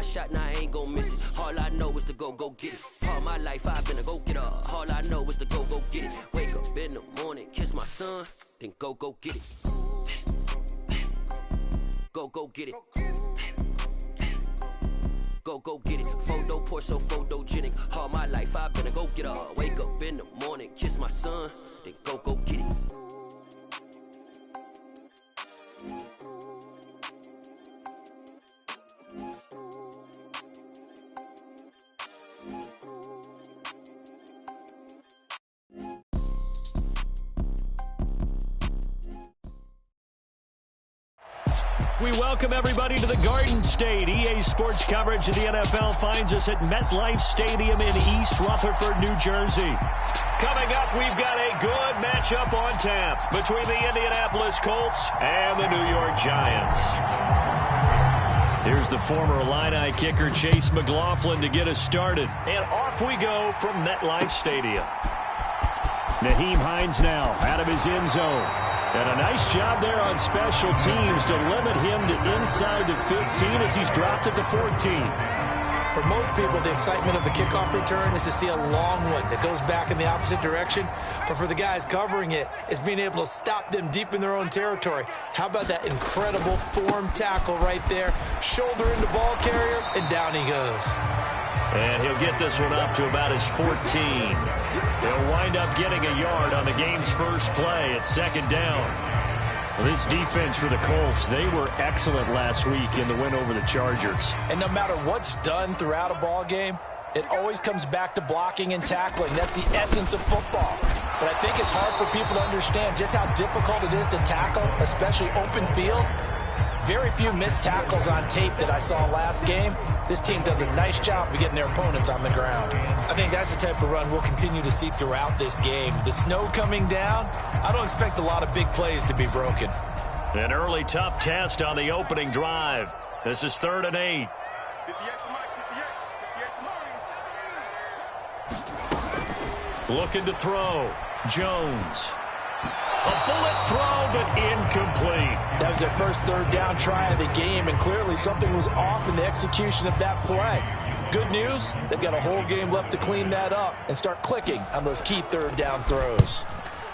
shot, now I ain't gon' miss it. All I know is to go get it. All my life I've been a go-getter. All I know is to go get it. Wake up in the morning, kiss my son, then go get it. Go get it. Go get it. Photo poor, so photogenic. All my life I've been a go-getter. Wake up in the morning, kiss my son, then go get it. We welcome everybody to the Garden State. EA Sports coverage of the NFL finds us at MetLife Stadium in East Rutherford, New Jersey. Coming up, we've got a good matchup on tap between the Indianapolis Colts and the New York Giants. Here's the former Illini kicker Chase McLaughlin to get us started. And off we go from MetLife Stadium. Nyheim Hines now out of his end zone. And a nice job there on special teams to limit him to inside the 15 as he's dropped at the 14. For most people, the excitement of the kickoff return is to see a long one that goes back in the opposite direction. But for the guys covering it, it's being able to stop them deep in their own territory. How about that incredible form tackle right there? Shoulder into ball carrier, and down he goes. And he'll get this one up to about his 14. He'll wind up getting a yard on the game's first play at second down. Well, this defense for the Colts, they were excellent last week in the win over the Chargers. And no matter what's done throughout a ball game, it always comes back to blocking and tackling. That's the essence of football. But I think it's hard for people to understand just how difficult it is to tackle, especially open field. Very few missed tackles on tape that I saw last game. This team does a nice job of getting their opponents on the ground. I think that's the type of run we'll continue to see throughout this game. The snow coming down, I don't expect a lot of big plays to be broken. An early tough test on the opening drive. This is 3rd and 8. Looking to throw. Jones. A bullet throw, but incomplete. That was their first 3rd down try of the game, and clearly something was off in the execution of that play. Good news, they've got a whole game left to clean that up and start clicking on those key 3rd down throws.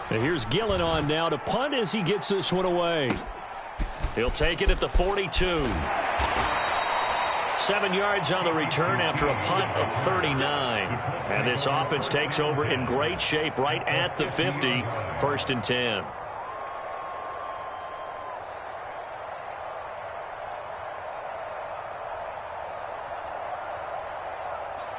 And here's Gillen on now to punt as he gets this one away. He'll take it at the 42. 7 yards on the return after a punt of 39. And this offense takes over in great shape right at the 50. 1st and 10.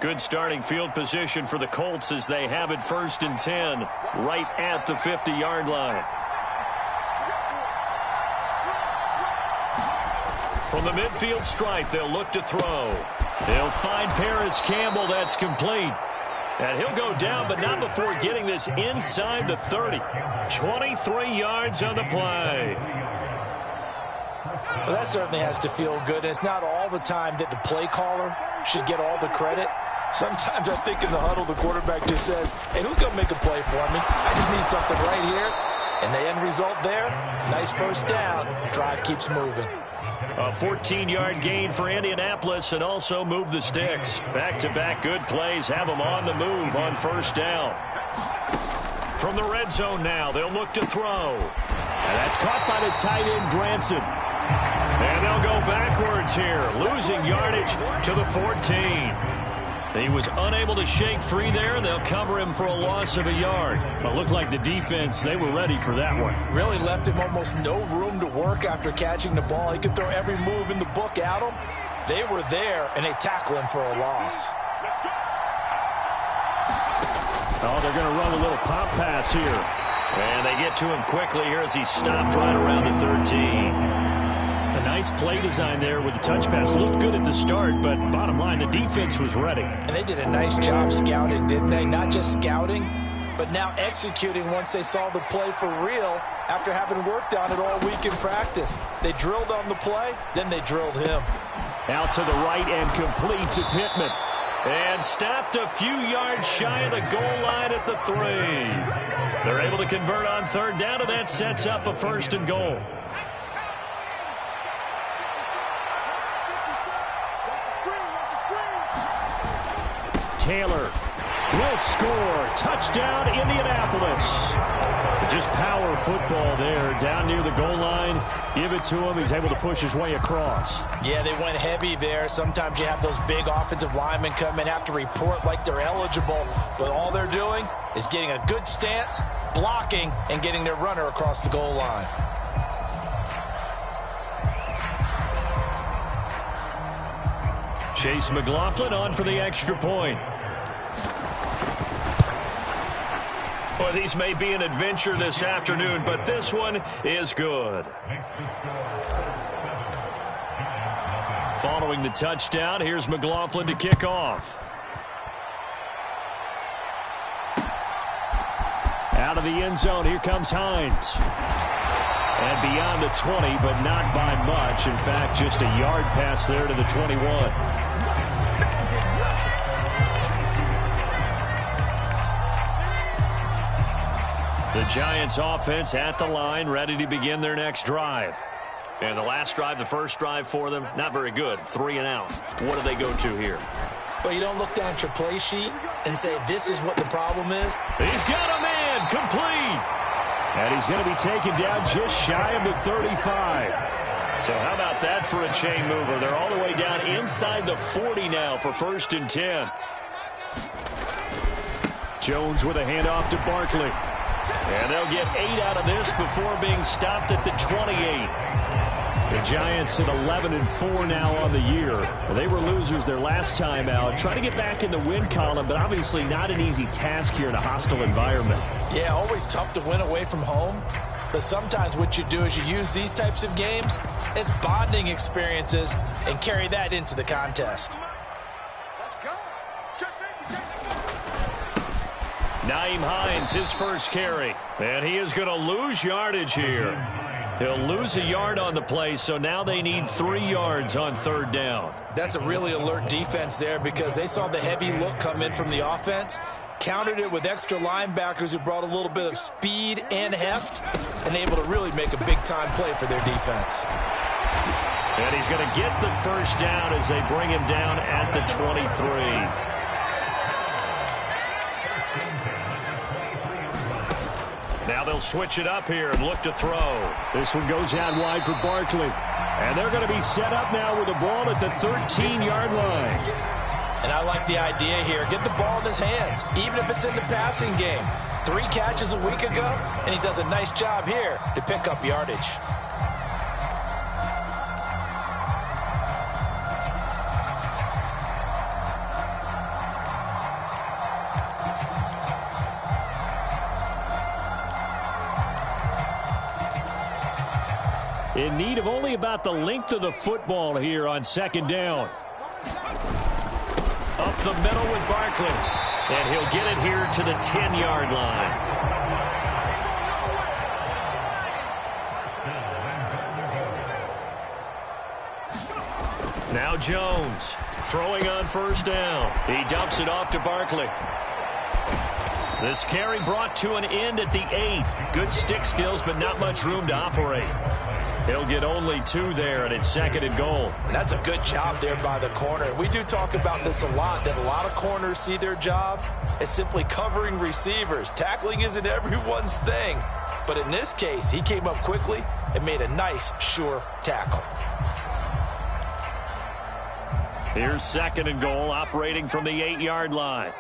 Good starting field position for the Colts as they have it 1st and 10 right at the 50-yard line. From the midfield stripe, they'll look to throw. They'll find Paris Campbell. That's complete. And he'll go down, but not before getting this inside the 30. 23 yards on the play. Well, that certainly has to feel good. It's not all the time that the play caller should get all the credit. Sometimes I think in the huddle, the quarterback just says, hey, who's going to make a play for me? I just need something right here. And the end result there, nice 1st down. Drive keeps moving. A 14-yard gain for Indianapolis and also move the sticks. Back-to-back good plays have them on the move on 1st down. From the red zone now, they'll look to throw. And that's caught by the tight end, Granson. And they'll go backwards here, losing yardage to the 14. He was unable to shake free there, and they'll cover him for a loss of a yard. It looked like the defense, they were ready for that one. Really left him almost no room to work after catching the ball. He could throw every move in the book at him. They were there, and they tackle him for a loss. Oh, they're going to run a little pop pass here. And they get to him quickly here as he stopped right around the 13. A nice play design there with the touch pass. Looked good at the start, but bottom line, the defense was ready. And they did a nice job scouting, didn't they? Not just scouting, but now executing once they saw the play for real after having worked on it all week in practice. They drilled on the play, then they drilled him. Out to the right and complete to Pittman. And stopped a few yards shy of the goal line at the 3. They're able to convert on 3rd down, and that sets up a 1st and goal. Taylor will score. Touchdown, Indianapolis. Just power football there. Down near the goal line. Give it to him. He's able to push his way across. Yeah, they went heavy there. Sometimes you have those big offensive linemen come in, have to report like they're eligible. But all they're doing is getting a good stance, blocking, and getting their runner across the goal line. Chase McLaughlin on for the extra point. Well, these may be an adventure this afternoon, but this one is good. Following the touchdown, here's McLaughlin to kick off. Out of the end zone, here comes Hines. And beyond the 20, but not by much. In fact, just a yard pass there to the 21. The Giants offense at the line, ready to begin their next drive. And the last drive, the first drive for them, not very good. 3 and out. What do they go to here? Well, you don't look down at your play sheet and say, this is what the problem is. He's got a man, complete. And he's going to be taken down just shy of the 35. So how about that for a chain mover? They're all the way down inside the 40 now for 1st and 10. Jones with a handoff to Barkley. And they'll get 8 out of this before being stopped at the 28. The Giants at 11-4 now on the year. They were losers their last time out. Trying to get back in the win column, but obviously not an easy task here in a hostile environment. Yeah, always tough to win away from home. But sometimes what you do is you use these types of games as bonding experiences and carry that into the contest. Nyheim Hines, his first carry. And he is going to lose yardage here. He'll lose a yard on the play, so now they need 3 yards on 3rd down. That's a really alert defense there because they saw the heavy look come in from the offense, countered it with extra linebackers who brought a little bit of speed and heft, and able to really make a big-time play for their defense. And he's going to get the first down as they bring him down at the 23. Now they'll switch it up here and look to throw. This one goes out wide for Barkley. And they're going to be set up now with the ball at the 13-yard line. And I like the idea here. Get the ball in his hands, even if it's in the passing game. 3 catches a week ago, and he does a nice job here to pick up yardage. In need of only about the length of the football here on 2nd down. Up the middle with Barkley. And he'll get it here to the 10-yard line. Now Jones throwing on 1st down. He dumps it off to Barkley. This carry brought to an end at the 8. Good stick skills, but not much room to operate. He'll get only 2 there, and it's 2nd and goal. And that's a good job there by the corner. We do talk about this a lot, that a lot of corners see their job as simply covering receivers. Tackling isn't everyone's thing. But in this case, he came up quickly and made a nice, sure tackle. Here's 2nd and goal, operating from the 8-yard line.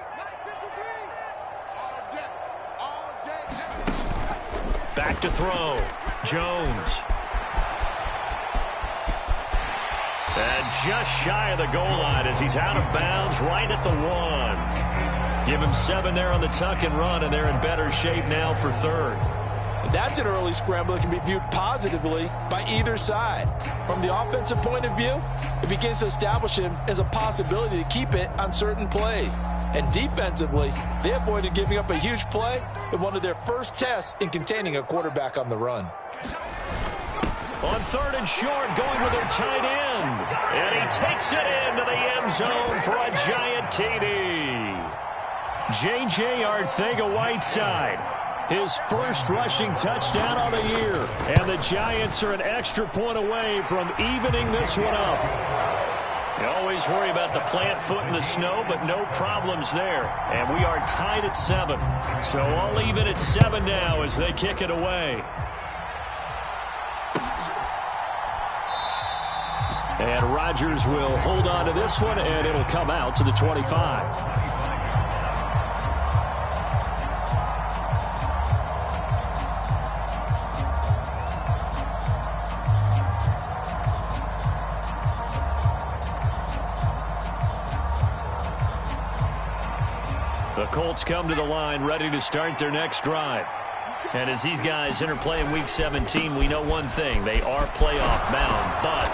Back to throw. Jones. And just shy of the goal line as he's out of bounds right at the 1. Give him 7 there on the tuck and run, and they're in better shape now for 3rd. That's an early scramble that can be viewed positively by either side. From the offensive point of view, it begins to establish him as a possibility to keep it on certain plays. And defensively, they avoided giving up a huge play in one of their first tests in containing a quarterback on the run. On 3rd and short, going with their tight end. And he takes it into the end zone for a giant TD. J.J. Arcega-Whiteside, his first rushing touchdown on the year. And the Giants are an extra point away from evening this one up. You always worry about the plant foot in the snow, but no problems there. And we are tied at 7. So I'll leave it at 7 now as they kick it away. And Rodgers will hold on to this one, and it'll come out to the 25. The Colts come to the line ready to start their next drive. And as these guys interplay in Week 17, we know one thing. They are playoff bound, but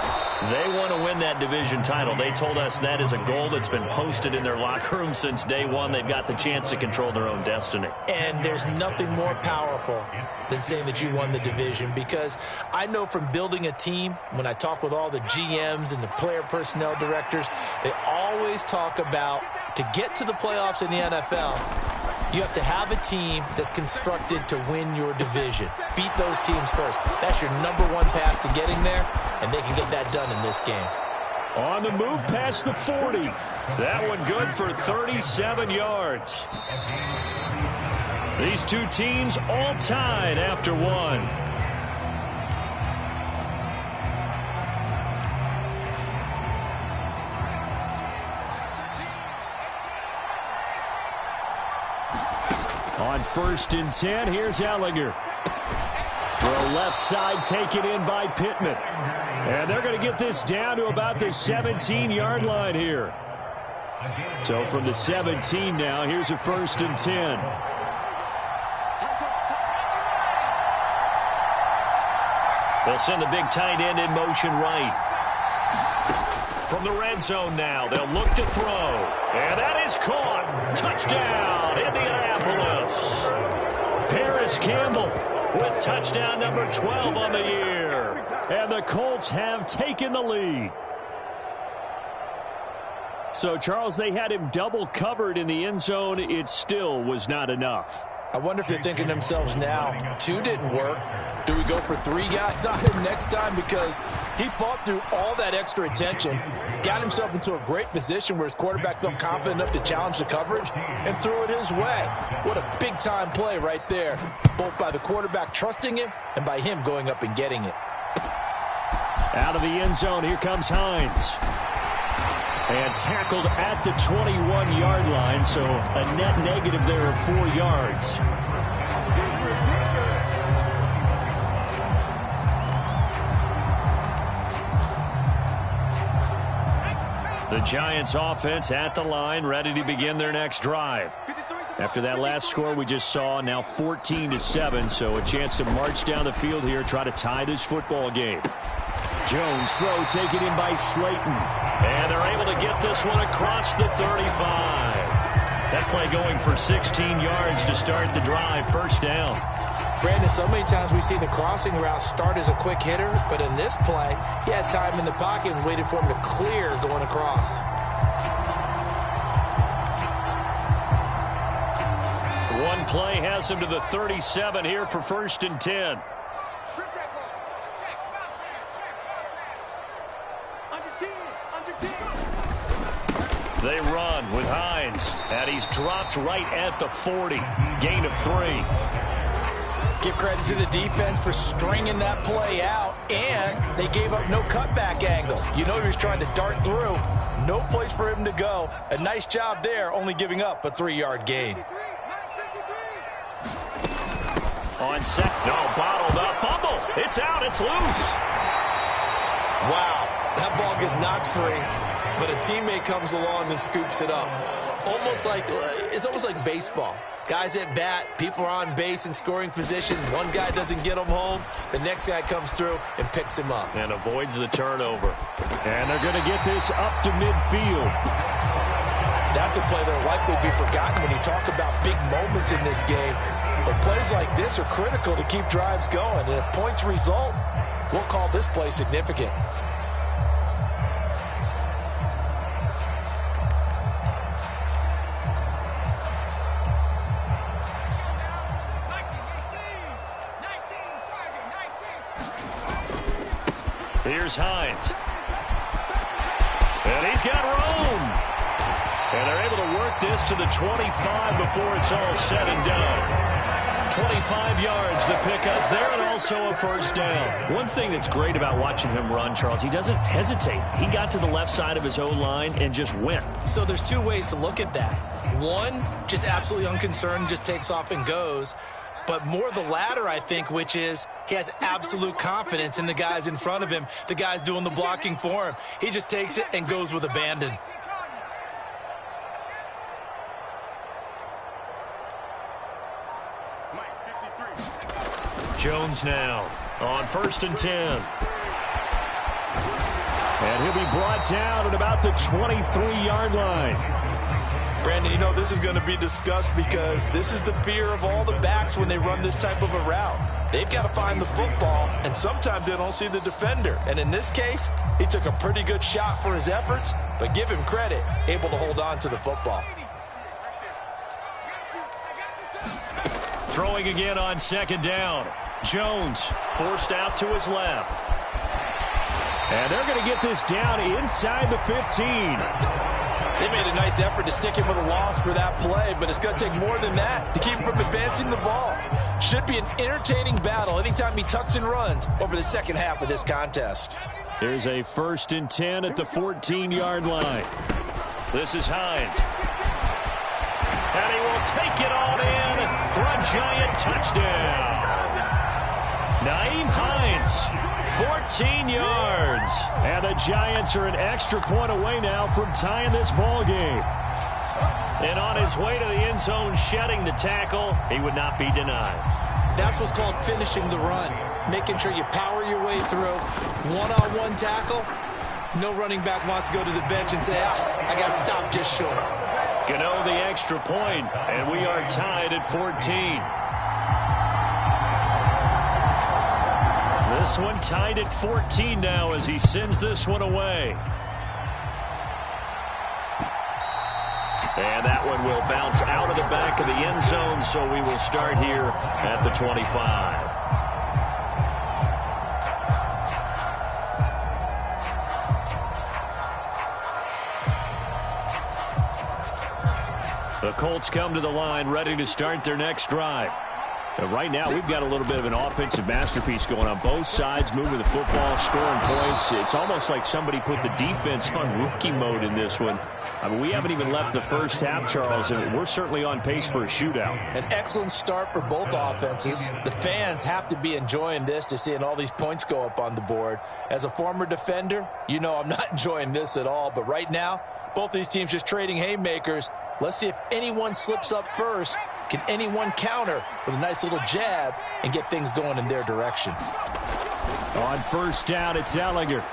they want to win that division title. They told us that is a goal that's been posted in their locker room since day one. They've got the chance to control their own destiny. And there's nothing more powerful than saying that you won the division, because I know from building a team, when I talk with all the GMs and the player personnel directors, they always talk about, to get to the playoffs in the NFL, you have to have a team that's constructed to win your division. Beat those teams first. That's your #1 path to getting there, and they can get that done in this game. On the move past the 40. That one good for 37 yards. These two teams all tied after one. On 1st and 10, here's Ellinger. Throw left side, taken in by Pittman. And they're going to get this down to about the 17-yard line here. So from the 17 now, here's a 1st and 10. They'll send the big tight end in motion right. From the red zone now, they'll look to throw. And that is caught. Touchdown, Indianapolis. Paris Campbell with touchdown number 12 on the year. And the Colts have taken the lead. So, Charles, they had him double covered in the end zone. It still was not enough. I wonder if they're thinking to themselves now, 2 didn't work. Do we go for 3 guys on him next time? Because he fought through all that extra attention, got himself into a great position where his quarterback felt confident enough to challenge the coverage and threw it his way. What a big-time play right there, both by the quarterback trusting him and by him going up and getting it. Out of the end zone, here comes Hines. And tackled at the 21-yard line, so a net negative there of 4 yards. The Giants offense at the line, ready to begin their next drive. After that last score we just saw, now 14-7, so a chance to march down the field here, try to tie this football game. Jones throw taken in by Slayton. And they're able to get this one across the 35. That play going for 16 yards to start the drive. 1st down. Brandon, so many times we see the crossing route start as a quick hitter, but in this play, he had time in the pocket and waited for him to clear going across. One play has him to the 37 here for 1st and 10. They run with Hines, and he's dropped right at the 40. Gain of 3. Give credit to the defense for stringing that play out, and they gave up no cutback angle. You know he was trying to dart through. No place for him to go. A nice job there, only giving up a 3-yard gain. On set, no, bottled up, fumble. It's out, it's loose. Wow, that ball gets knocked free, but a teammate comes along and scoops it up. It's almost like baseball. Guys at bat, people are on base in scoring position. One guy doesn't get him home. The next guy comes through and picks him up. And avoids the turnover. And they're going to get this up to midfield. That's a play that will likely be forgotten when you talk about big moments in this game. But plays like this are critical to keep drives going. And if points result, we'll call this play significant. Here's Hines. And he's got room. And they're able to work this to the 25 before it's all said and done. 25 yards, the pickup there, and also a first down. One thing that's great about watching him run, Charles, he doesn't hesitate. He got to the left side of his O-line and just went. So there's two ways to look at that. One, just absolutely unconcerned, just takes off and goes. But more the latter, I think, which is he has absolute confidence in the guys in front of him, the guys doing the blocking for him. He just takes it and goes with abandon. Jones now on 1st and 10. And he'll be brought down at about the 23-yard line. Brandon, you know this is going to be discussed because this is the fear of all the backs when they run this type of a route. They've got to find the football, and sometimes they don't see the defender. And in this case, he took a pretty good shot for his efforts, but give him credit, able to hold on to the football. Throwing again on 2nd down. Jones forced out to his left. And they're going to get this down inside the 15. They made a nice effort to stick him with a loss for that play, but it's going to take more than that to keep him from advancing the ball. Should be an entertaining battle anytime he tucks and runs over the second half of this contest. Here's a 1st and 10 at the 14-yard line. This is Hines. And he will take it all in for a giant touchdown. Naeem Hines, 14 yards. And the Giants are an extra point away now from tying this ball game. And on his way to the end zone, shedding the tackle, he would not be denied. That's what's called finishing the run, making sure you power your way through. One-on-one tackle, no running back wants to go to the bench and say, I got stopped just short. Gano the extra point, and we are tied at 14. This one tied at 14 now as he sends this one away. And that one will bounce out of the back of the end zone, so we will start here at the 25. The Colts come to the line ready to start their next drive. And right now, we've got a little bit of an offensive masterpiece going on both sides, moving the football, scoring points. It's almost like somebody put the defense on rookie mode in this one. I mean, we haven't even left the first half, Charles, and we're certainly on pace for a shootout. An excellent start for both offenses. The fans have to be enjoying this to seeing all these points go up on the board. As a former defender, you know I'm not enjoying this at all. But right now, both these teams just trading haymakers. Let's see if anyone slips up first. Can anyone counter with a nice little jab and get things going in their direction? On 1st down, it's Ellinger.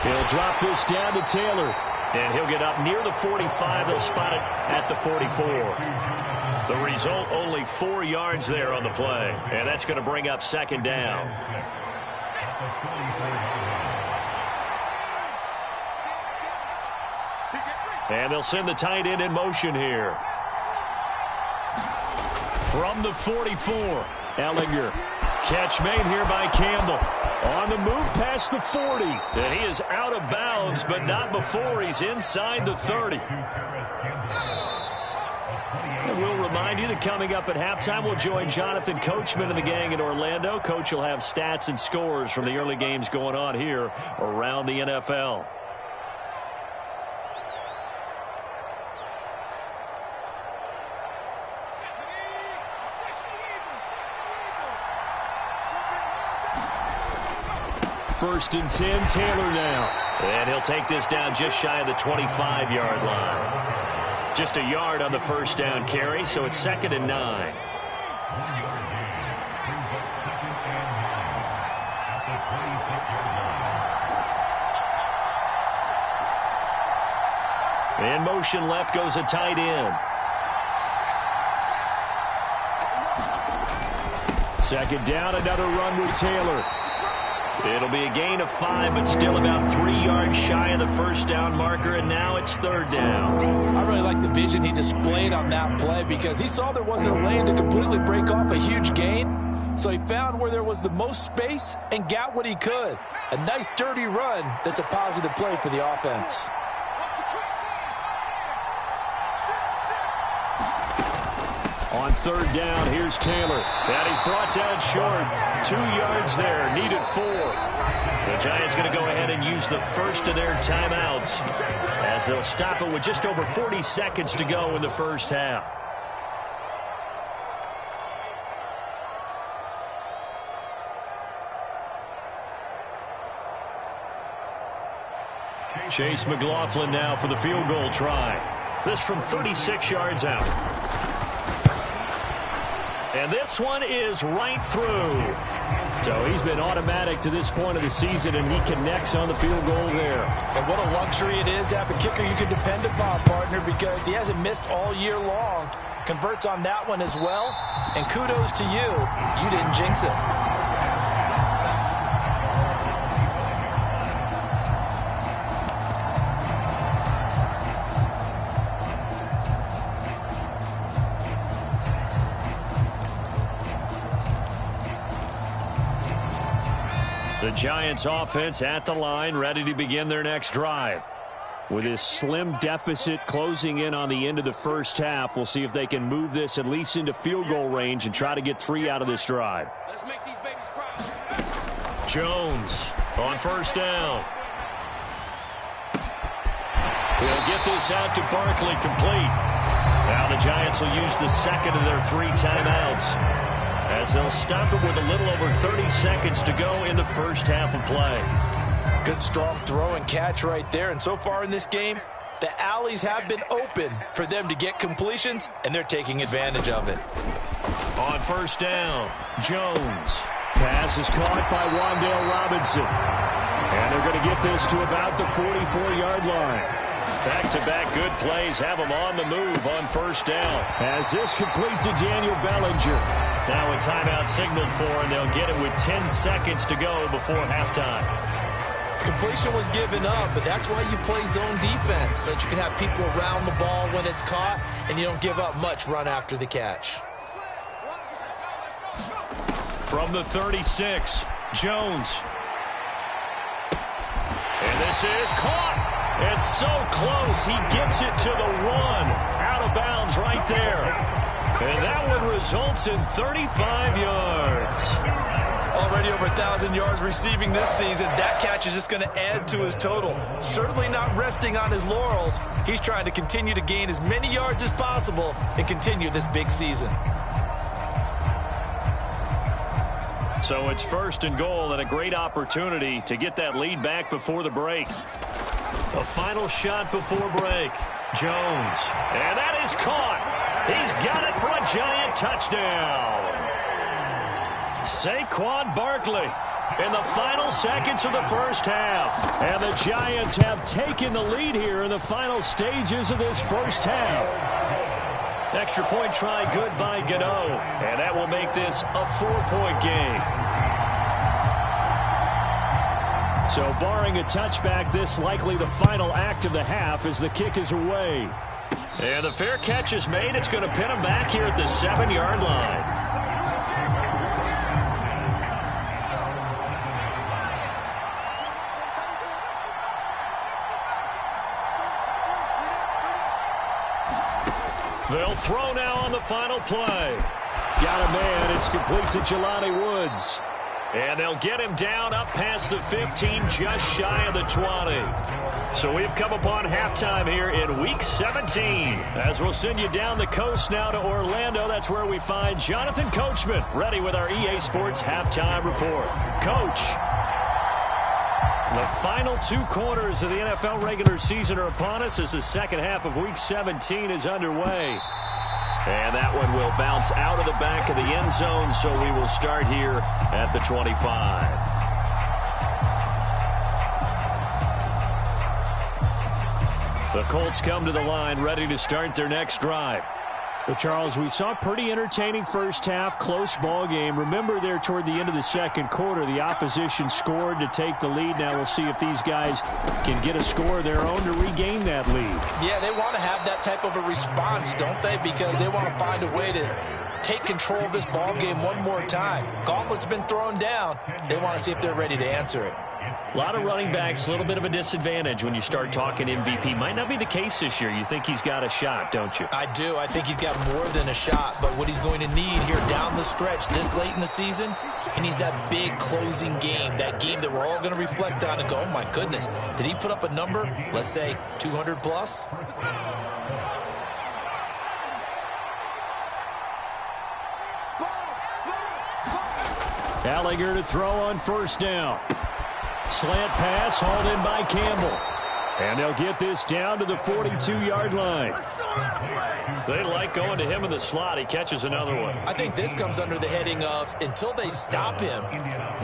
He'll drop this down to Taylor. And he'll get up near the 45. They'll spot it at the 44. The result, only 4 yards there on the play. And that's going to bring up 2nd down. And they'll send the tight end in motion here. From the 44, Ellinger. Catch made here by Campbell. On the move past the 40. And he is out of bounds, but not before he's inside the 30. And we'll remind you that coming up at halftime, we'll join Jonathan Coachman and the gang in Orlando. Coach will have stats and scores from the early games going on here around the NFL. First and 10, Taylor now. And he'll take this down just shy of the 25-yard line. Just a yard on the first down carry, so it's 2nd and 9. In motion left goes a tight end. 2nd down, another run with Taylor. It'll be a gain of 5, but still about 3 yards shy of the first down marker, and now it's 3rd down. I really like the vision he displayed on that play because he saw there wasn't a lane to completely break off a huge gain. So he found where there was the most space and got what he could. A nice, dirty run that's a positive play for the offense. On third down, here's Taylor. And he's brought down short. 2 yards there, needed 4. The Giants going to go ahead and use the first of their timeouts as they'll stop it with just over 40 seconds to go in the first half. Chase McLaughlin now for the field goal try. This from 36 yards out. And this one is right through. So he's been automatic to this point of the season, and he connects on the field goal there. And what a luxury it is to have a kicker you can depend upon, partner, because he hasn't missed all year long. Converts on that one as well. And kudos to you. You didn't jinx it. The Giants offense at the line, ready to begin their next drive. With this slim deficit closing in on the end of the first half, we'll see if they can move this at least into field goal range and try to get 3 out of this drive. Let's make these babies cry. Jones on first down. He'll get this out to Barkley, complete. Now the Giants will use the second of their 3 timeouts, as they'll stop it with a little over 30 seconds to go in the first half of play. Good strong throw and catch right there. And so far in this game, the alleys have been open for them to get completions, and they're taking advantage of it. On first down, Jones. Pass is caught by Wan'Dale Robinson. And they're going to get this to about the 44-yard line. Back-to-back good plays have them on the move on first down. As this complete to Daniel Bellinger. Now a timeout signaled for, and they'll get it with 10 seconds to go before halftime. Completion was given up, but that's why you play zone defense, so that you can have people around the ball when it's caught, and you don't give up much run after the catch. From the 36, Jones. And this is caught. It's so close. He gets it to the 1. Out of bounds right there. And that one results in 35 yards. Already over 1,000 yards receiving this season. That catch is just going to add to his total. Certainly not resting on his laurels. He's trying to continue to gain as many yards as possible and continue this big season. So it's first and goal, and a great opportunity to get that lead back before the break. A final shot before break. Jones. And that is caught. He's got it for a Giant touchdown. Saquon Barkley in the final seconds of the first half. And the Giants have taken the lead here in the final stages of this first half. Extra point try good by Gano. And that will make this a 4-point game. So barring a touchback, this likely the final act of the half as the kick is away. And the fair catch is made. It's going to pin him back here at the 7-yard line. They'll throw now on the final play. Got a man. It's complete to Jelani Woods. And they'll get him down up past the 15, just shy of the 20. So we've come upon halftime here in Week 17. As we'll send you down the coast now to Orlando. That's where we find Jonathan Coachman ready with our EA Sports Halftime Report. Coach, the final 2 quarters of the NFL regular season are upon us as the second half of Week 17 is underway. And that one will bounce out of the back of the end zone, so we will start here at the 25. The Colts come to the line, ready to start their next drive. Well, Charles, we saw a pretty entertaining first half, close ball game. Remember there toward the end of the second quarter, the opposition scored to take the lead. Now we'll see if these guys can get a score of their own to regain that lead. Yeah, they want to have that type of a response, don't they? Because they want to find a way to take control of this ball game one more time. Gauntlet's been thrown down. They want to see if they're ready to answer it. A lot of running backs, a little bit of a disadvantage when you start talking MVP. Might not be the case this year. You think he's got a shot, don't you? I do. I think he's got more than a shot. But what he's going to need here down the stretch this late in the season, he needs that big closing game, that game that we're all going to reflect on and go, oh, my goodness, did he put up a number, let's say, 200 plus? Gallagher to throw on first down. Slant pass hauled in by Campbell. And they'll get this down to the 42-yard line. They like going to him in the slot. He catches another one. I think this comes under the heading of until they stop him,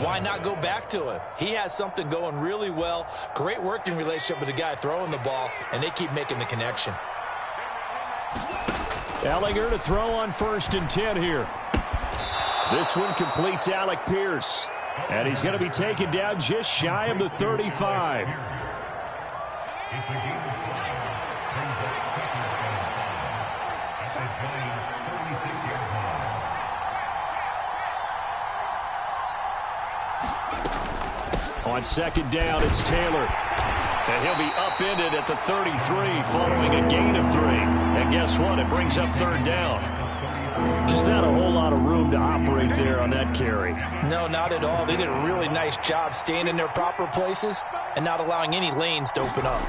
why not go back to him? He has something going really well. Great working relationship with the guy throwing the ball, and they keep making the connection. Gallagher to throw on 1st and 10 here. This one completes Alec Pierce. And he's going to be taken down just shy of the 35. On 2nd down, it's Taylor. And he'll be upended at the 33 following a gain of 3. And guess what? It brings up 3rd down. Just not a whole lot of room to operate there on that carry. No, not at all. They did a really nice job staying in their proper places and not allowing any lanes to open up.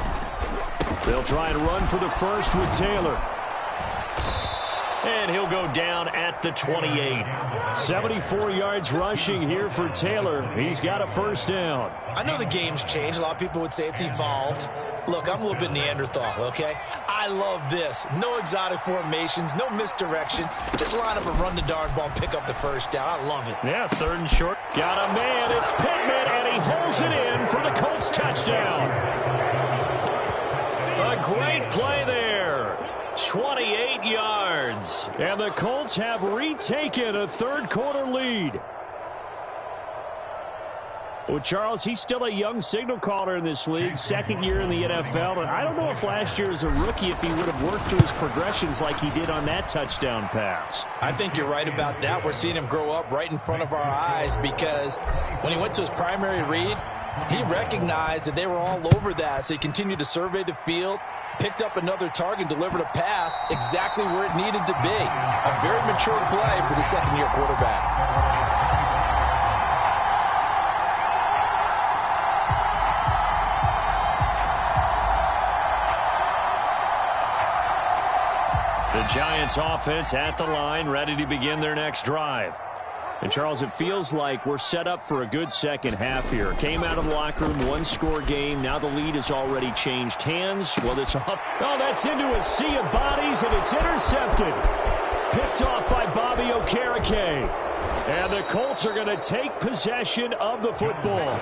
They'll try and run for the 1st with Taylor. And he'll go down at the 28. 74 yards rushing here for Taylor. He's got a 1st down. I know the game's changed. A lot of people would say it's evolved. Look, I'm a little bit Neanderthal, okay? I love this. No exotic formations, no misdirection. Just line up and run the darn ball and pick up the 1st down. I love it. Yeah, 3rd and short. Got a man. It's Pittman, and he holds it in for the Colts touchdown. A great play there. 28 yards. And the Colts have retaken a 3rd quarter lead. Well, Charles, he's still a young signal caller in this league, 2nd year in the NFL. And I don't know if last year as a rookie if he would have worked through his progressions like he did on that touchdown pass. I think you're right about that. We're seeing him grow up right in front of our eyes because when he went to his primary read, he recognized that they were all over that. So he continued to survey the field, picked up another target, delivered a pass exactly where it needed to be. A very mature play for the 2nd-year quarterback. The Giants offense at the line, ready to begin their next drive. And, Charles, it feels like we're set up for a good 2nd half here. Came out of the locker room, 1-score game. Now the lead has already changed hands. Well, this off. Oh, that's into a sea of bodies, and it's intercepted. Picked off by Bobby Okereke. And the Colts are going to take possession of the football.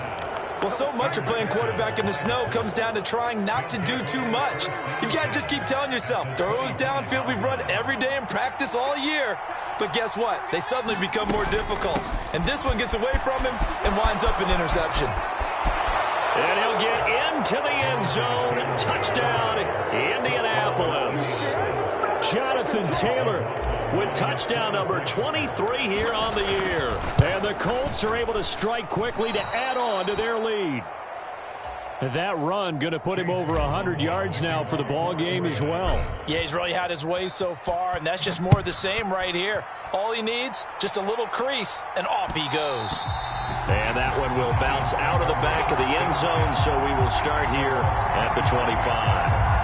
Well, so much of playing quarterback in the snow comes down to trying not to do too much. You've got to just keep telling yourself, throws downfield we've run every day in practice all year. But guess what? They suddenly become more difficult. And this one gets away from him and winds up an interception. And he'll get into the end zone. Touchdown, Indianapolis. Jonathan Taylor with touchdown number 23 here on the year. And the Colts are able to strike quickly to add on to their lead. That run going to put him over 100 yards now for the ball game as well. Yeah, he's really had his way so far, and that's just more of the same right here. All he needs, just a little crease, and off he goes. And that one will bounce out of the back of the end zone, so we will start here at the 25.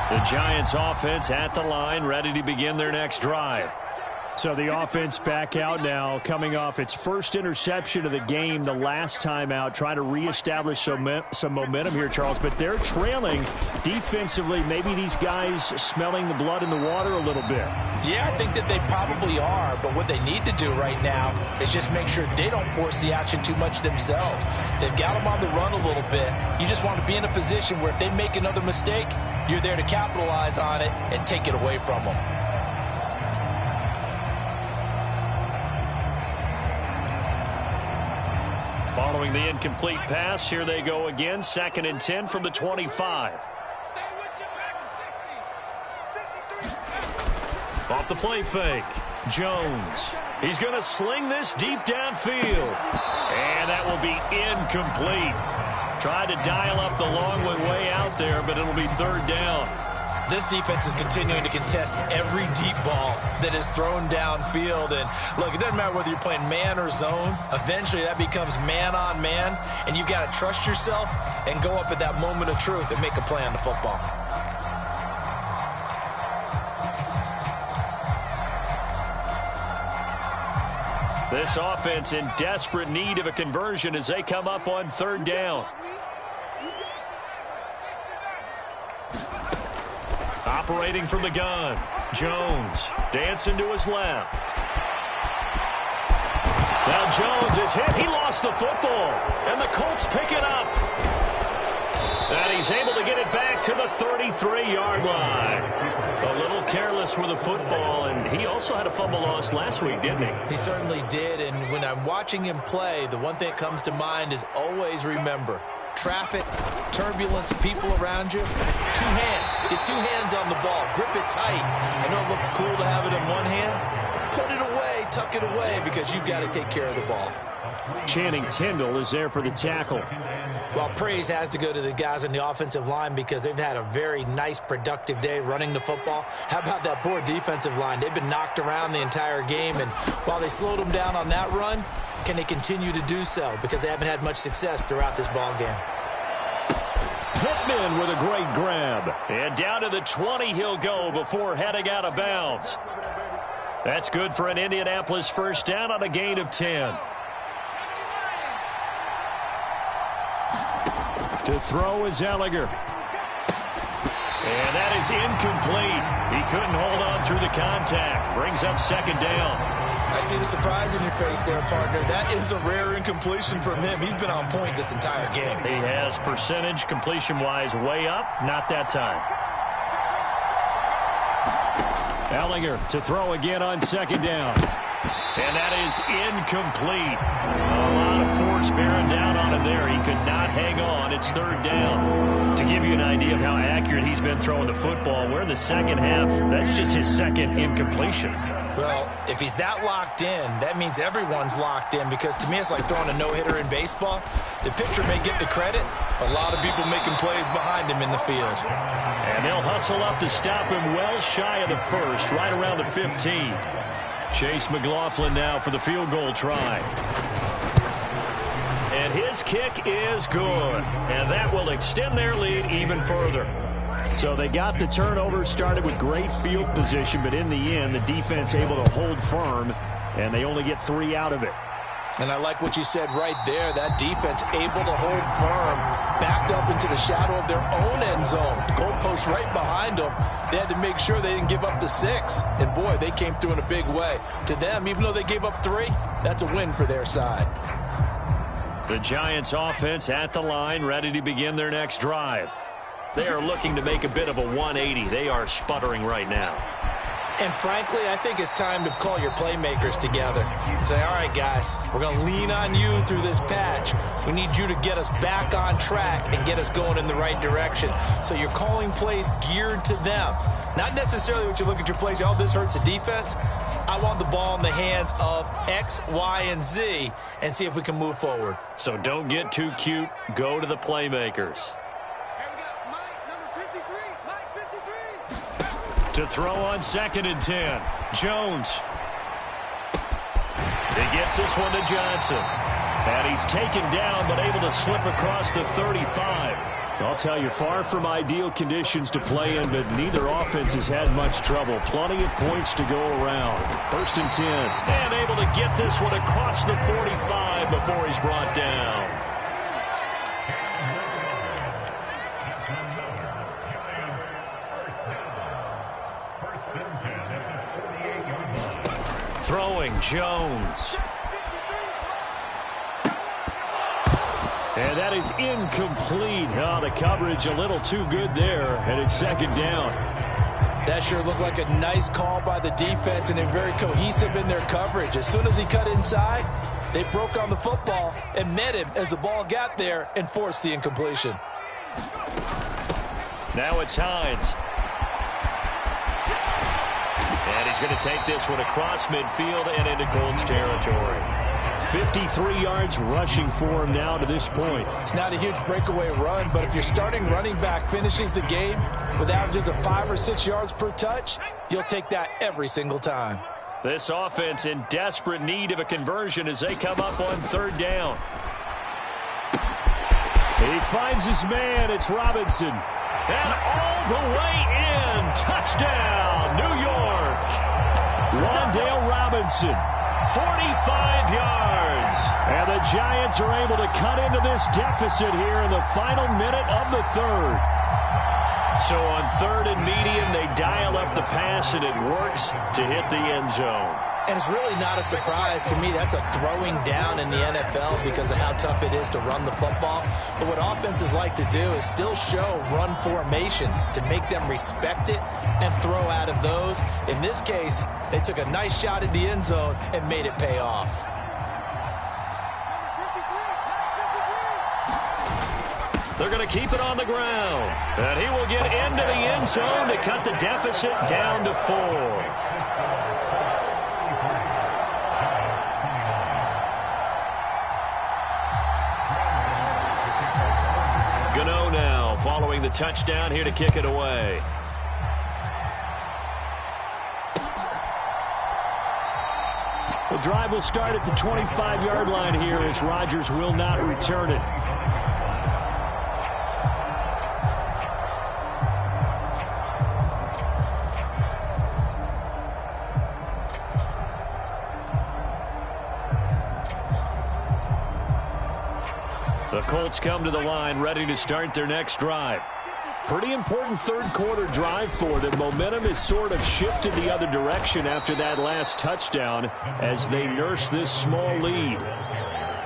The Giants offense at the line, ready to begin their next drive. So the offense back out now, coming off its 1st interception of the game the last time out, trying to reestablish some momentum here, Charles. But they're trailing defensively. Maybe these guys smelling the blood in the water a little bit. Yeah, I think that they probably are. But what they need to do right now is just make sure they don't force the action too much themselves. They've got them on the run a little bit. You just want to be in a position where if they make another mistake, you're there to capitalize on it and take it away from them. Following the incomplete pass, here they go again. 2nd and 10 from the 25. Off the play fake. Jones. He's going to sling this deep downfield. And that will be incomplete. Tried to dial up the long one way out there, but it'll be third down. This defense is continuing to contest every deep ball that is thrown downfield. And, look, it doesn't matter whether you're playing man or zone. Eventually, that becomes man-on-man, and you've got to trust yourself and go up at that moment of truth and make a play on the football. This offense in desperate need of a conversion as they come up on third down. Operating from the gun. Jones dancing to his left. Now Jones is hit. He lost the football. And the Colts pick it up. And he's able to get it back to the 33-yard line. A little careless with the football, and he also had a fumble loss last week, didn't he? He certainly did, and when I'm watching him play, the one thing that comes to mind is always remember, traffic, turbulence, people around you, two hands. Get two hands on the ball. Grip it tight. I know it looks cool to have it in one hand. Put it away, tuck it away, because you've got to take care of the ball. Channing Tindall is there for the tackle. Well, praise has to go to the guys on the offensive line because they've had a very nice, productive day running the football. How about that poor defensive line? They've been knocked around the entire game, and while they slowed them down on that run, can they continue to do so? Because they haven't had much success throughout this ball game. Pittman with a great grab. And down to the 20 he'll go before heading out of bounds. That's good for an Indianapolis first down on a gain of 10. To throw is Ellinger. And that is incomplete. He couldn't hold on through the contact. Brings up second down. I see the surprise in your face there, partner. That is a rare incompletion from him. He's been on point this entire game. He has percentage completion-wise way up. Not that time. Ellinger to throw again on second down. And that is incomplete. A lot of force bearing down on him there. He could not hang on. It's third down. To give you an idea of how accurate he's been throwing the football, we're in the second half. That's just his second incompletion. Well, if he's that locked in, that means everyone's locked in because to me it's like throwing a no-hitter in baseball. The pitcher may get the credit. A lot of people making plays behind him in the field. And they'll hustle up to stop him well shy of the first, right around the 15. Chase McLaughlin now for the field goal try. And his kick is good. And that will extend their lead even further. So they got the turnover, started with great field position, but in the end, the defense able to hold firm, and they only get 3 out of it. And I like what you said right there. That defense able to hold firm, backed up into the shadow of their own end zone. The goalpost right behind them. They had to make sure they didn't give up the 6. And, boy, they came through in a big way. To them, even though they gave up 3, that's a win for their side. The Giants offense at the line, ready to begin their next drive. They are looking to make a bit of a 180. They are sputtering right now. And frankly, I think it's time to call your playmakers together and say, all right, guys, we're going to lean on you through this patch. We need you to get us back on track and get us going in the right direction. So you're calling plays geared to them. Not necessarily what you look at your plays, oh, this hurts the defense. I want the ball in the hands of X, Y, and Z and see if we can move forward. So don't get too cute. Go to the playmakers. To throw on 2nd and 10. Jones. He gets this one to Johnson. And he's taken down but able to slip across the 35. I'll tell you, far from ideal conditions to play in, but neither offense has had much trouble. Plenty of points to go around. 1st and 10. And able to get this one across the 45 before he's brought down. Throwing Jones. And that is incomplete. Oh, the coverage a little too good there, and it's 2nd down. That sure looked like a nice call by the defense, and they're very cohesive in their coverage. As soon as he cut inside, they broke on the football and met him as the ball got there and forced the incompletion. Now it's Hines. And he's going to take this one across midfield and into Colts territory. 53 yards rushing for him now to this point. It's not a huge breakaway run, but if your starting running back finishes the game with averages of 5 or 6 yards per touch, you'll take that every single time. This offense in desperate need of a conversion as they come up on third down. He finds his man. It's Robinson. And all the way in. Touchdown, New York. Wandale Robinson, 45 yards. And the Giants are able to cut into this deficit here in the final minute of the third. So on third and medium, they dial up the pass, and it works to hit the end zone. And it's really not a surprise to me. That's a throwing down in the NFL because of how tough it is to run the football. But what offenses like to do is still show run formations to make them respect it and throw out of those. In this case, they took a nice shot at the end zone and made it pay off. They're going to keep it on the ground. And he will get into the end zone to cut the deficit down to 4. Gano now following the touchdown here to kick it away. The drive will start at the 25-yard line here as Rodgers will not return it. The Colts come to the line ready to start their next drive. Pretty important third quarter drive for them. Momentum has sort of shifted the other direction after that last touchdown as they nurse this small lead.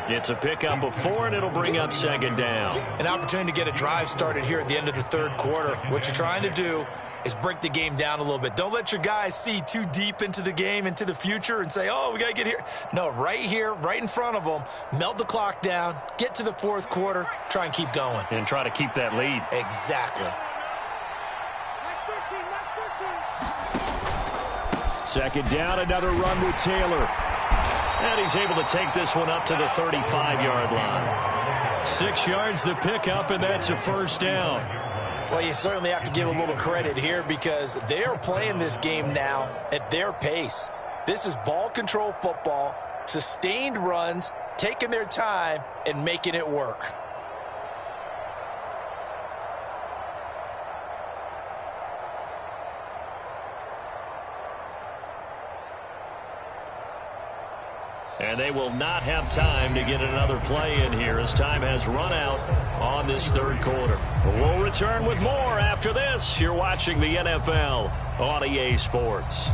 It's a pickup of 4, and it'll bring up second down. An opportunity to get a drive started here at the end of the third quarter. What you're trying to do is break the game down a little bit. Don't let your guys see too deep into the game, into the future, and say, oh, we got to get here. No, right here, right in front of them, melt the clock down, get to the fourth quarter, try and keep going. And try to keep that lead. Exactly. Second down, another run with Taylor. And he's able to take this one up to the 35-yard line. 6 yards the pickup, and that's a first down. Well, you certainly have to give a little credit here because they are playing this game now at their pace. This is ball control football, sustained runs, taking their time, and making it work. And they will not have time to get another play in here as time has run out on this third quarter. We'll return with more after this. You're watching the NFL on EA Sports.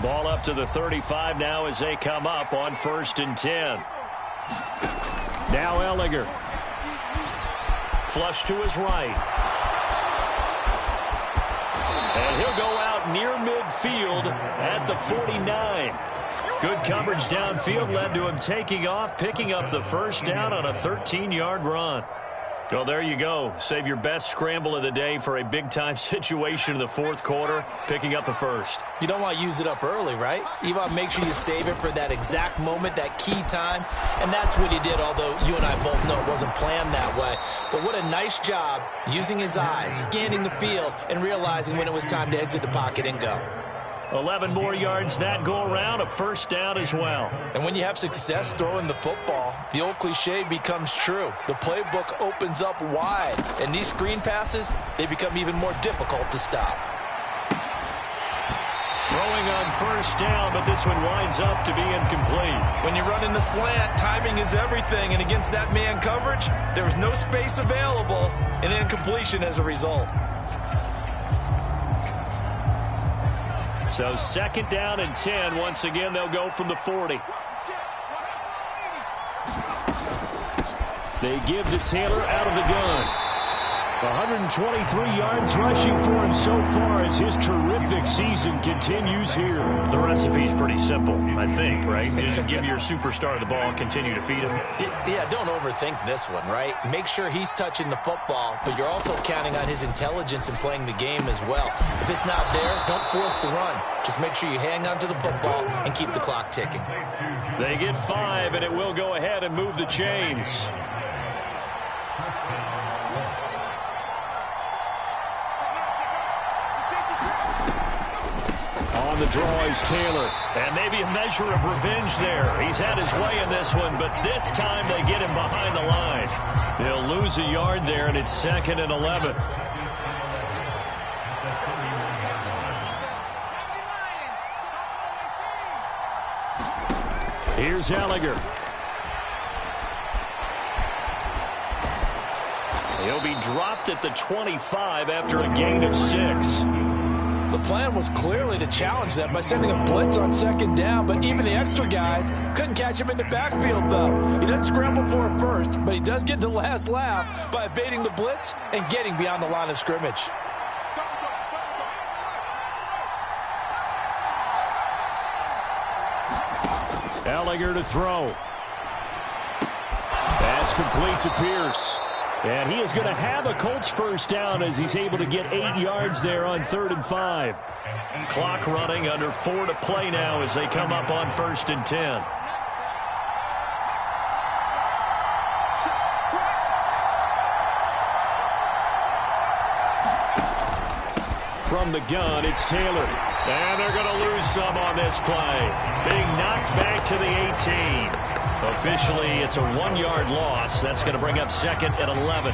Ball up to the 35 now as they come up on 1st and 10. Now Ellinger. Flush to his right. And he'll go out near midfield at the 49. Good coverage downfield led to him taking off, picking up the first down on a 13-yard run. Well, there you go. Save your best scramble of the day for a big-time situation in the fourth quarter, picking up the first. You don't want to use it up early, right? You want to make sure you save it for that exact moment, that key time. And that's what he did, although you and I both know it wasn't planned that way. But what a nice job using his eyes, scanning the field, and realizing when it was time to exit the pocket and go. 11 more yards that go around, a first down as well. And when you have success throwing the football, the old cliche becomes true. The playbook opens up wide, and these screen passes, they become even more difficult to stop. Throwing on first down, but this one winds up to be incomplete. When you run in the slant, timing is everything, and against that man coverage, there was no space available, and incompletion as a result. So 2nd down and 10. Once again, they'll go from the 40. They give to Taylor out of the gun. 123 yards rushing for him so far as his terrific season continues here. The recipe's pretty simple, I think, right? Just give your superstar the ball and continue to feed him. Yeah, don't overthink this one, right? Make sure he's touching the football, but you're also counting on his intelligence in playing the game as well. If it's not there, don't force the run. Just make sure you hang on to the football and keep the clock ticking. They get 5, and it will go ahead and move the chains. On the draw is Taylor. And maybe a measure of revenge there. He's had his way in this one, but this time they get him behind the line. They'll lose a yard there, and it's 2nd and 11. Here's Ellinger. He'll be dropped at the 25 after a gain of 6. The plan was clearly to challenge them by sending a blitz on 2nd down, but even the extra guys couldn't catch him in the backfield, though. He didn't scramble for it first, but he does get the last laugh by evading the blitz and getting beyond the line of scrimmage. Ellinger to throw. That's complete to Pierce. And he is going to have a Colts first down as he's able to get 8 yards there on 3rd and 5. Clock running, under 4 to play now as they come up on 1st and 10. From the gun, it's Taylor. And they're going to lose some on this play. Being knocked back to the 18. Officially, it's a 1-yard loss. That's going to bring up 2nd and 11.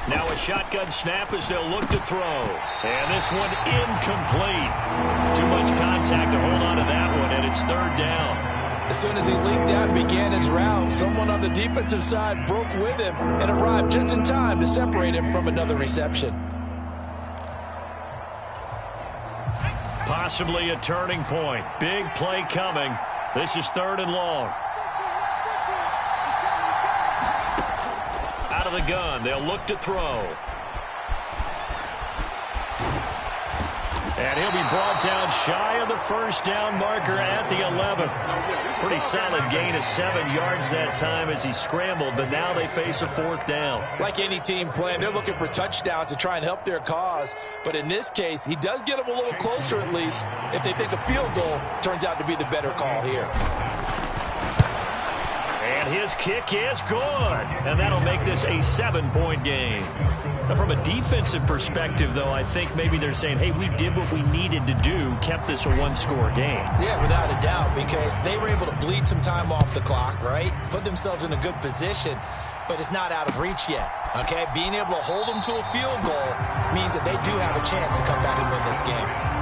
Now a shotgun snap as they'll look to throw. And this one incomplete. Too much contact to hold on to that one, and it's 3rd down. As soon as he leaped out and began his route, someone on the defensive side broke with him and arrived just in time to separate him from another reception. Possibly a turning point. Big play coming. This is 3rd and long. Out of the gun, they'll look to throw. And he'll be brought down shy of the 1st down marker at the 11. Pretty solid gain of 7 yards that time as he scrambled, but now they face a 4th down. Like any team playing, they're looking for touchdowns to try and help their cause. But in this case, he does get them a little closer at least if they think a field goal turns out to be the better call here. And his kick is good. And that'll make this a 7-point game. Now, from a defensive perspective, though, I think maybe they're saying, hey, we did what we needed to do, kept this a 1-score game. Yeah, without a doubt, because they were able to bleed some time off the clock, right? Put themselves in a good position, but it's not out of reach yet, okay? Being able to hold them to a field goal means that they do have a chance to come back and win this game.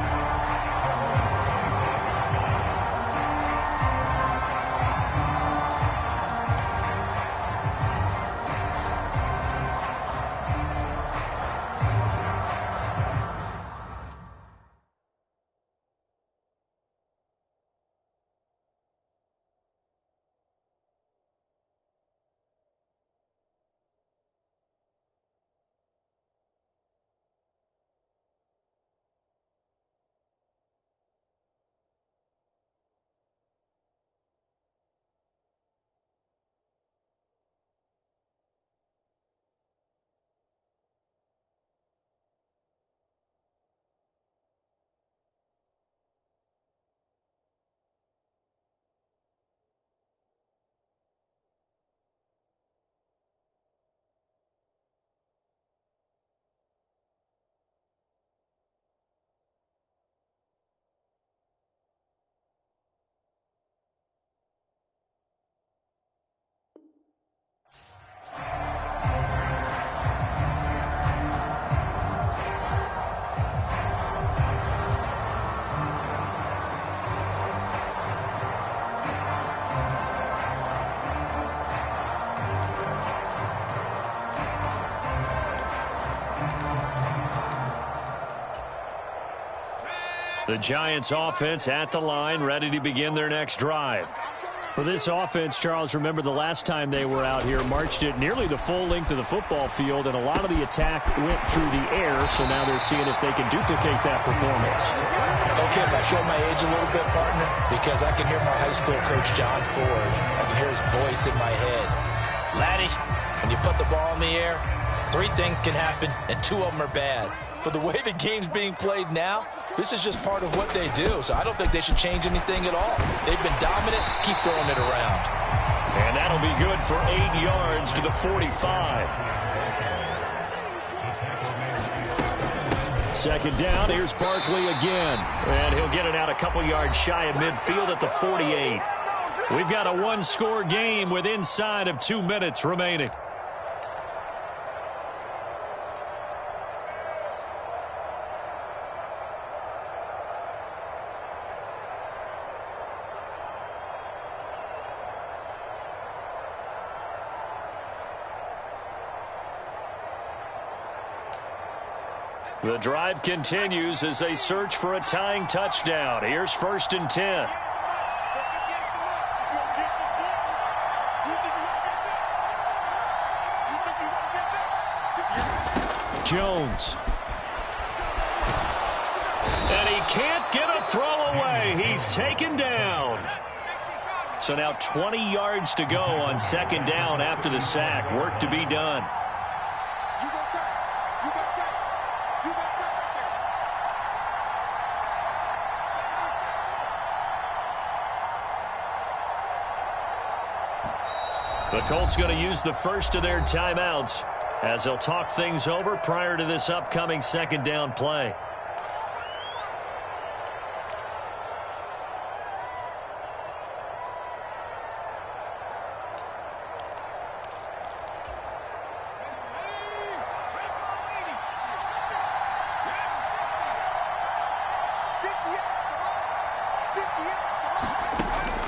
The Giants offense at the line, ready to begin their next drive. For this offense, Charles, remember the last time they were out here, marched it nearly the full length of the football field, and a lot of the attack went through the air, so now they're seeing if they can duplicate that performance. Okay, if I show my age a little bit, partner, because I can hear my high school coach, John Ford. I can hear his voice in my head. Laddie, when you put the ball in the air, 3 things can happen, and 2 of them are bad. For the way the game's being played now, this is just part of what they do, so I don't think they should change anything at all. They've been dominant. Keep throwing it around. And that'll be good for 8 yards to the 45. Second down, here's Barkley again. And he'll get it out a couple yards shy of midfield at the 48. We've got a 1-score game with inside of 2 minutes remaining. The drive continues as they search for a tying touchdown. Here's 1st and 10. Jones. And he can't get a throw away. He's taken down. So now 20 yards to go on 2nd down after the sack. Work to be done. The Colts going to use the first of their timeouts as they'll talk things over prior to this upcoming 2nd down play.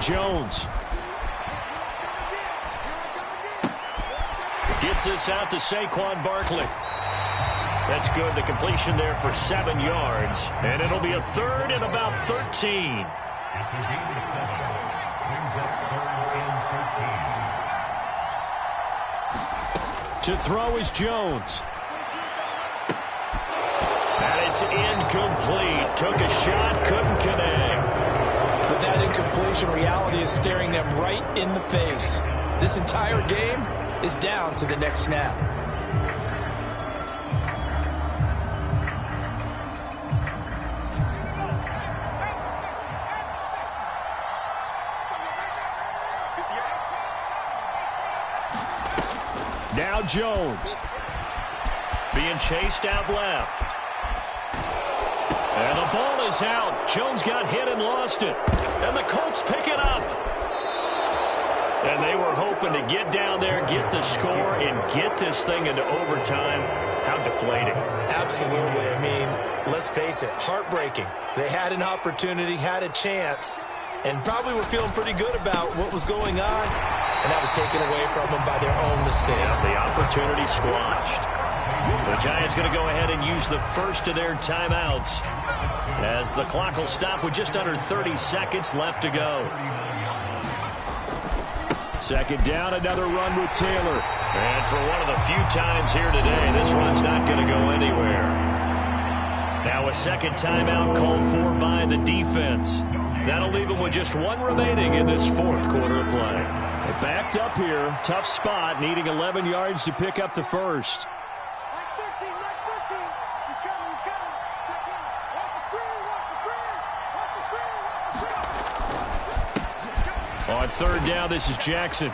Jones. Gets this out to Saquon Barkley. That's good. The completion there for 7 yards. And it'll be a 3rd and about 13. To throw is Jones. And it's incomplete. Took a shot, couldn't connect. But that incompletion reality is staring them right in the face. This entire game is down to the next snap. Now Jones. Being chased out left. And the ball is out. Jones got hit and lost it. And the Colts pick it up. And they were hoping to get down there, get the score, and get this thing into overtime. How deflating. Absolutely. I mean, let's face it, heartbreaking. They had an opportunity, had a chance, and probably were feeling pretty good about what was going on, and that was taken away from them by their own mistake. Yeah, the opportunity squashed. The Giants going to go ahead and use the first of their timeouts as the clock will stop with just under 30 seconds left to go. 2nd down, another run with Taylor. And for one of the few times here today, this run's not going to go anywhere. Now a 2nd timeout called for by the defense. That'll leave them with just 1 remaining in this 4th quarter of play. They're backed up here. Tough spot, needing 11 yards to pick up the first. On 3rd down, this is Jackson.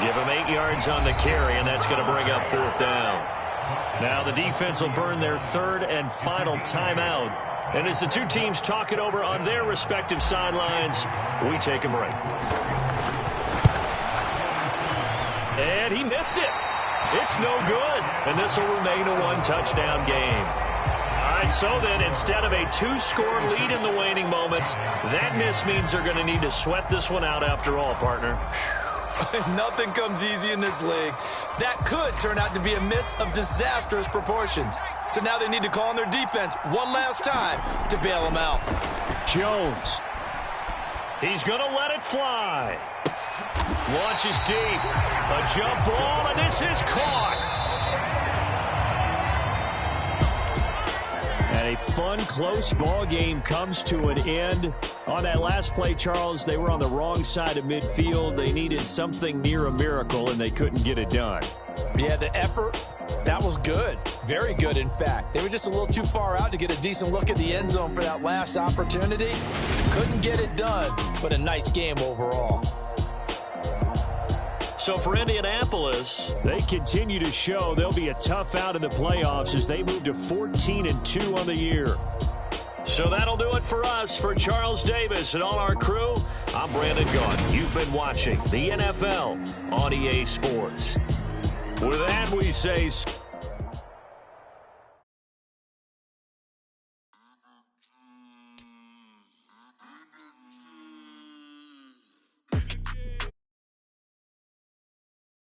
Give him 8 yards on the carry, and that's going to bring up 4th down. Now the defense will burn their 3rd and final timeout. And as the two teams talk it over on their respective sidelines, we take a break. And he missed it. It's no good. And this will remain a 1-touchdown game. All right, so then instead of a 2-score lead in the waning moments, that miss means they're going to need to sweat this one out after all, partner. Nothing comes easy in this league. That could turn out to be a miss of disastrous proportions. So now they need to call on their defense one last time to bail them out. Jones. He's going to let it fly. Launches deep. A jump ball, and this is caught. And a fun, close ball game comes to an end. On that last play, Charles, they were on the wrong side of midfield. They needed something near a miracle, and they couldn't get it done. Yeah, the effort, that was good. Very good, in fact. They were just a little too far out to get a decent look at the end zone for that last opportunity. Couldn't get it done, but a nice game overall. So for Indianapolis, they continue to show they'll be a tough out in the playoffs as they move to 14-2 on the year. So that'll do it for us. For Charles Davis and all our crew, I'm Brandon Gaudin. You've been watching the NFL on EA Sports. With that, we say...